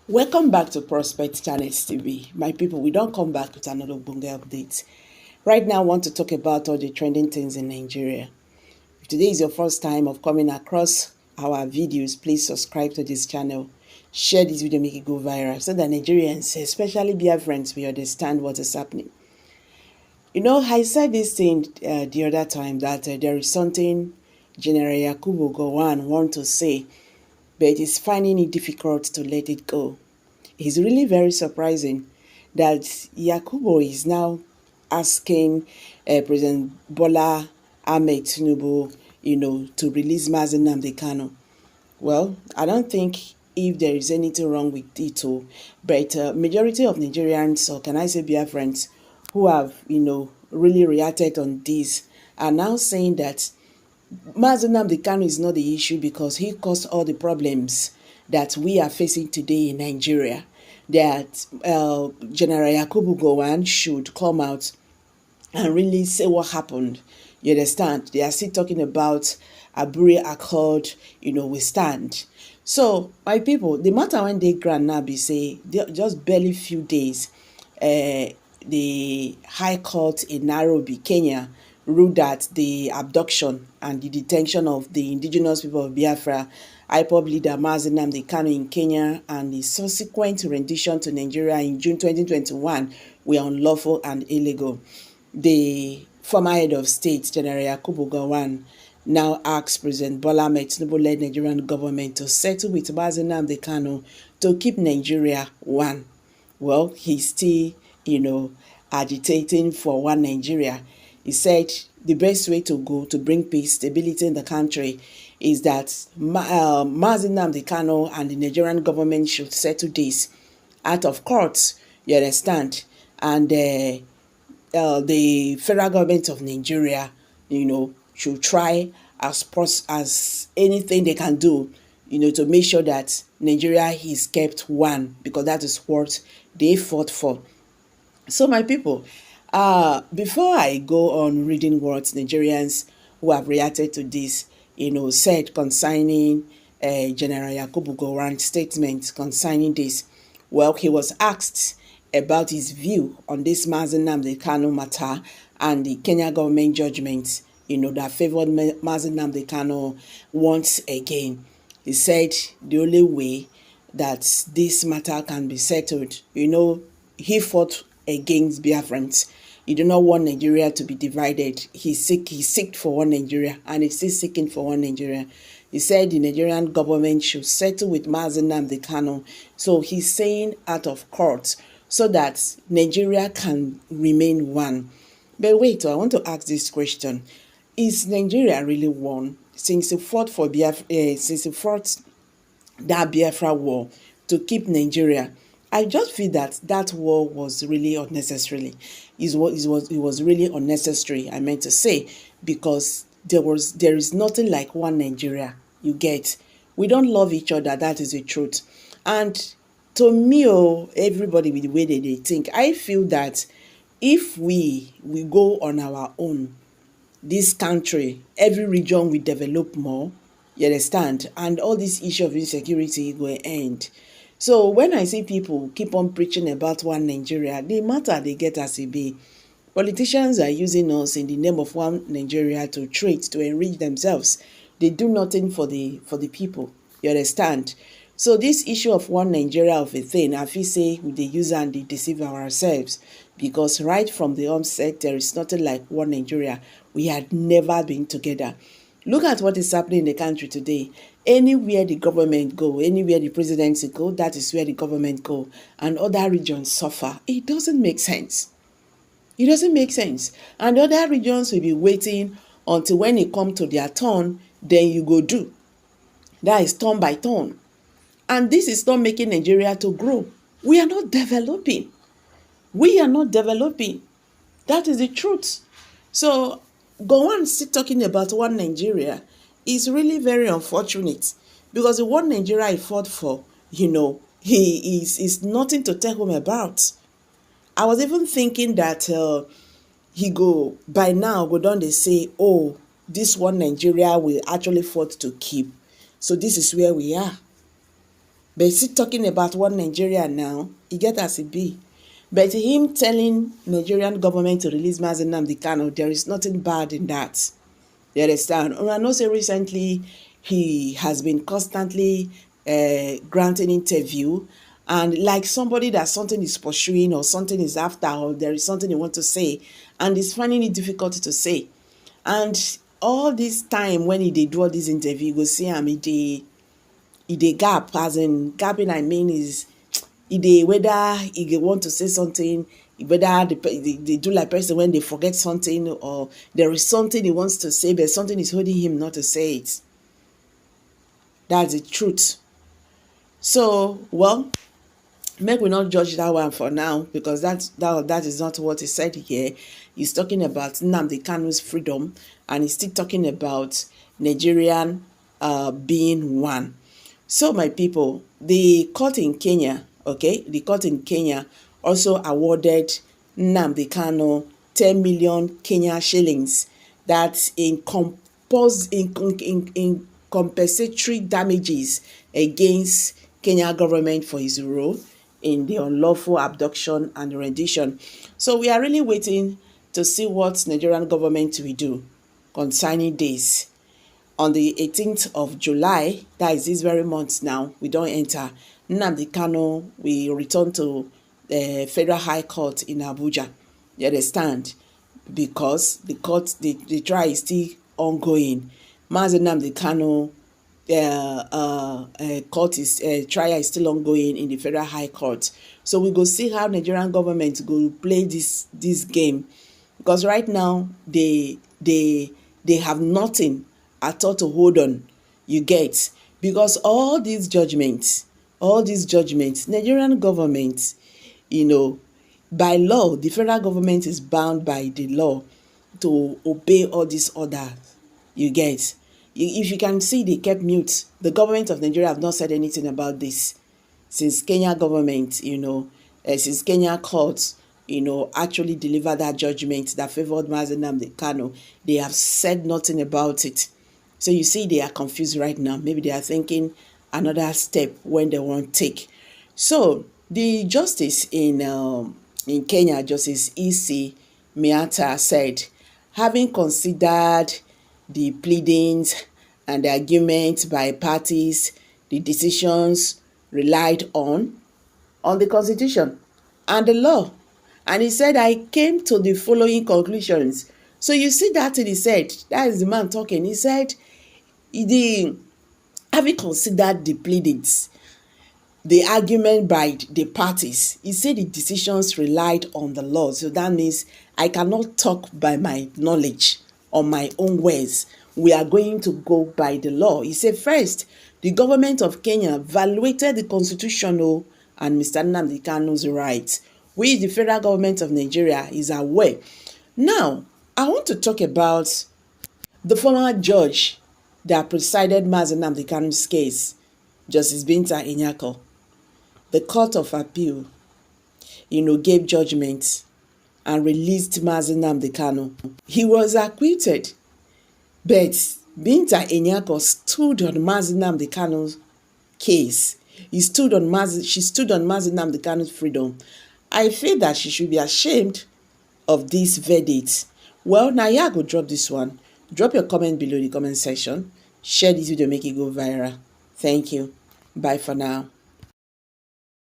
Welcome back to Prospect Channels TV. My people, we don't come back with another Bunga update. Right now, I want to talk about all the trending things in Nigeria. If today is your first time of coming across our videos, please subscribe to this channel. Share this video, make it go viral so that Nigerians, especially Biafrans, will understand what is happening. You know, I said this thing the other time that there is something General Yakubu Gowon want to say, but he's finding it difficult to let it go. It's really very surprising that Yakubu is now asking President Bola Ahmed Tinubu, to release Nnamdi Kanu. Well, I don't think if there is anything wrong with it, but majority of Nigerians, or can I say Biafrans, who have, really reacted on this, are now saying that Nnamdi Kanu is not the issue because he caused all the problems that we are facing today in Nigeria. That General Yakubu Gowon should come out and really say what happened. You understand? They are still talking about Aburi Accord, we stand. So, my people, the matter when they grant now be say, just barely few days, the High Court in Nairobi, Kenya, ruled that the abduction and the detention of the indigenous people of Biafra, IPOB leader Nnamdi Kanu in Kenya, and the subsequent rendition to Nigeria in June 2021 were unlawful and illegal. The former head of state, General Yakubu Gowon, now asks President Bola Ahmed Tinubu-led Nigerian government to settle with Nnamdi Kanu to keep Nigeria one. Well, he's still, agitating for one Nigeria. He said the best way to go to bring peace, stability in the country is that Nnamdi Kanu and the Nigerian government should settle this out of court, you understand? And the federal government of Nigeria, should try as anything they can do, to make sure that Nigeria is kept one, because that is what they fought for. So my people, before I go on reading what Nigerians who have reacted to this, said concerning General Yakubu Gowon's statement concerning this, well, he was asked about his view on this Nnamdi Kanu matter and the Kenya government judgment, that favored Nnamdi Kanu once again. He said the only way that this matter can be settled, he fought against Biafrans. He do not want Nigeria to be divided. He seeked for one Nigeria, and he's still seeking for one Nigeria. He said the Nigerian government should settle with Nnamdi Kanu. So he's saying out of court so that Nigeria can remain one. But wait, I want to ask this question. Is Nigeria really one? Since he fought for that Biafra war to keep Nigeria, I just feel that that war was really unnecessary. It was really unnecessary, I meant to say, because there is nothing like one Nigeria. You get, we don't love each other. That is the truth. And to me, everybody with the way they think, I feel that if we go on our own, this country, every region will develop more. You understand? And all this issue of insecurity will end. So when I see people keep on preaching about one Nigeria, the matter they get as it be. Politicians are using us in the name of one Nigeria to trade, to enrich themselves. They do nothing for the people. You understand? So this issue of one Nigeria of a thing, I feel say they use and they deceive ourselves. Because right from the onset, there is nothing like one Nigeria. We had never been together. Look at what is happening in the country today. Anywhere the government go, anywhere the presidency go, that is where the government go. And other regions suffer. It doesn't make sense. It doesn't make sense. And other regions will be waiting until when it comes to their turn, then you go do. That is turn by turn. And this is not making Nigeria to grow. We are not developing. We are not developing. That is the truth. So, Gowon still talking about one Nigeria is really very unfortunate, because the one Nigeria he fought for, he is nothing to tell home about. I was even thinking that he go by now go down they say, oh, this one Nigeria will actually fought to keep. So this is where we are. But still talking about one Nigeria now, he get as it be. But him telling Nigerian government to release Mazi Nnamdi Kanu, there is nothing bad in that. You understand? And I know say recently he has been constantly granting interview, and like somebody that something is pursuing or something is after, or there is something he want to say and is finding it difficult to say. And all this time when he dey do all this interview, you go see am, he dey gap, as in gapping I mean is e dey, whether e want to say something, whether they do like person when they forget something, or there is something he wants to say but something is holding him not to say it. That's the truth. So, well, make we not judge that one for now, because that is not what he said here. He's talking about Nnamdi Kanu's freedom, and he's still talking about Nigerian being one. So, my people, the court in Kenya, also awarded Nnamdi Kanu 10 million Kenya shillings. That's in compensatory damages against Kenya government for his role in the unlawful abduction and rendition. So we are really waiting to see what Nigerian government will do concerning this. On the 18th of July, that is this very month now, we don't enter. Nnamdi Kanu will return to the Federal High Court in Abuja. You understand? Because the trial is still ongoing. Mazi Nnamdi Kanu trial is still ongoing in the Federal High Court. So we go see how Nigerian government go play this game, because right now they have nothing at all to hold on. You get, because all these judgments, Nigerian government, by law, the federal government is bound by the law to obey all these orders. You get, if you can see, they kept mute. The government of Nigeria have not said anything about this since Kenya government, since Kenya courts, actually delivered that judgment that favored Mazi Nnamdi Kanu. They have said nothing about it. So you see, they are confused right now. Maybe they are thinking another step when they won't take. So the justice in Kenya, Justice E.C. Miata, said, having considered the pleadings and the arguments by parties, the decisions relied on the Constitution and the law. And he said, I came to the following conclusions. So you see that he said, that is the man talking. He said, having considered the pleadings, the argument by the parties, he said the decisions relied on the law. So that means I cannot talk by my knowledge or my own words. We are going to go by the law. He said, first, the government of Kenya violated the constitutional and Mr. Nnamdi Kanu's rights, which the federal government of Nigeria is aware. Now, I want to talk about the former judge that presided Mazi Nnamdi Kanu's case, Justice Binta Nyako. The Court of Appeal, gave judgment and released Mazi Nnamdi Kanu. He was acquitted, but Binta Nyako stood on Mazi Nnamdi Kanu's case. She stood on Mazi Nnamdi Kanu's freedom. I feel that she should be ashamed of this verdict. Well, now you go drop this one. Drop your comment below in the comment section. Share this video, make it go viral. Thank you. Bye for now.